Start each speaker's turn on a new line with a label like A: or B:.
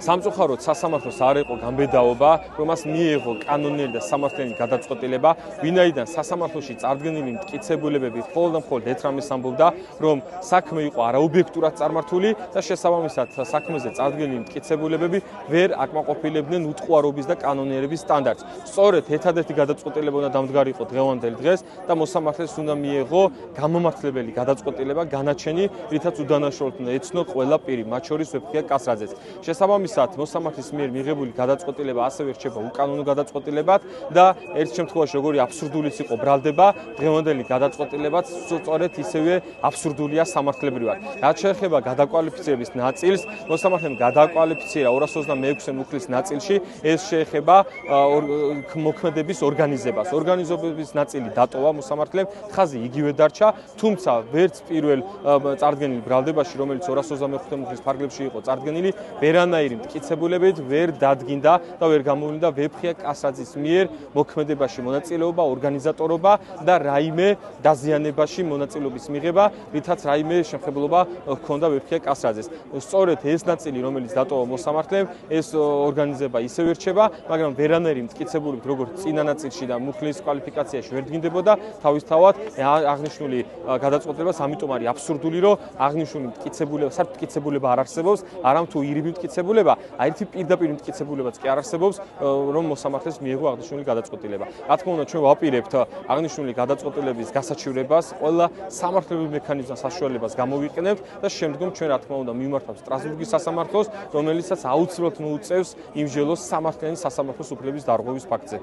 A: სამწუხაროდ სასამართლოს არ იყო გამბედაობა, რომ მას მიეღო კანონიერი და სამართლიანი გადაწყვეტილება, ვინაიდან სასამართლოში წარდგენილი მტკიცებულებები მხოლოდ და მხოლოდ ერთ რამეს ამბობდა, რომ საქმე იყო არაობიექტურად წარმართული და შესაბამისად საქმეზე წარდგენილი მტკიცებულებები ვერ აკმაყოფილებდნენ უთყუარობის და კანონიერების სტანდარტს. სწორედ ერთადერთი გადაწყვეტილება უნდა დამდგარიყო დღევანდელ დღეს და მოსამართლეს უნდა მიეღო გამომართლებელი გადაწყვეტილება განაჩენი, რითაც უდანაშაულოდ უნდა ეცნო ყველა პირი, მათ შორის ვეფხია კასრაძეც. შესაბამისად, მოსამართლის მიერ მიღებული გადაწყვეტილება ასევე რჩება უკანონო გადაწყვეტილებად და ერთ შემთხვევაში როგორი აბსურდულიც იყო ბრალდება, დღევანდელი გადაწყვეტილებაც სწორედ ისევე აბსურდულია სამართლებრივად. რაც შეეხება გადაკვალიფიცირების ნაწილს, მოსამართლემ გადაკვალიფიცირა 226-ე მუხლის ნაწილში, ეს შეეხება მოქმედების ორგანიზებას. ორგანიზების ნაწილი დატოვა მოსამართლემ, ხაზი იგივე დარჩა, თუმცა ვერც პირველ წარდგენილ ბრალდებაში, რომელიც 225-ე მუხლის ფარგლებში იყო წარდგენილი, ვერანაირი მტკიცებულებით ვერ დადგინდა და ვერ გამოვლინდა ვეფხია კასრაძის მიერ მოქმედებაში მონაწილეობა, ორგანიზატორობა და რაიმე დაზიანებაში მონაწილეობის მიღება, რითაც რაიმე შემხებლობა ჰქონდა ვეფხია კასრაძეს. სწორედ ეს ნაწილი, რომელიც დატოვა მოსამართლემ, ეს ორგანიზება ისევ რჩება, მაგრამ ვერანაირი მტკიცებულებით, როგორც წინა ნაწილში და მუხლის კვალიფიკაციაში ვერ დგინდებოდა, თავისთავად აღნიშნული გადაწყვეტილებას, ამიტომ არის აბსურდული, რომ აღნიშნული მტკიცებულება არ არსებობს, არამთუ ირიბი მტკიცებულება, ერთი პირდაპირ მტკიცებულებაც კი არ არსებობს, რომ მოსამართლეს მიეღო აღნიშნული გადაწყვეტილება. რა თქმა უნდა, ჩვენ ვაპირებთ აღნიშნული გადაწყვეტილების გასაჩივრებას, ყველა სამართლებრივ მექანიზმის საშუალებას გამოვიყენებთ და შემდგომ ჩვენ რა თქმა უნდა მიმართავთ სტრასბურგის სასამართლოს, რომელიცაც აუცილებლად მოუწევს იმსჯელოს სამართლიანი სასამართლოს უფლების დარღვევის ფაქტზე.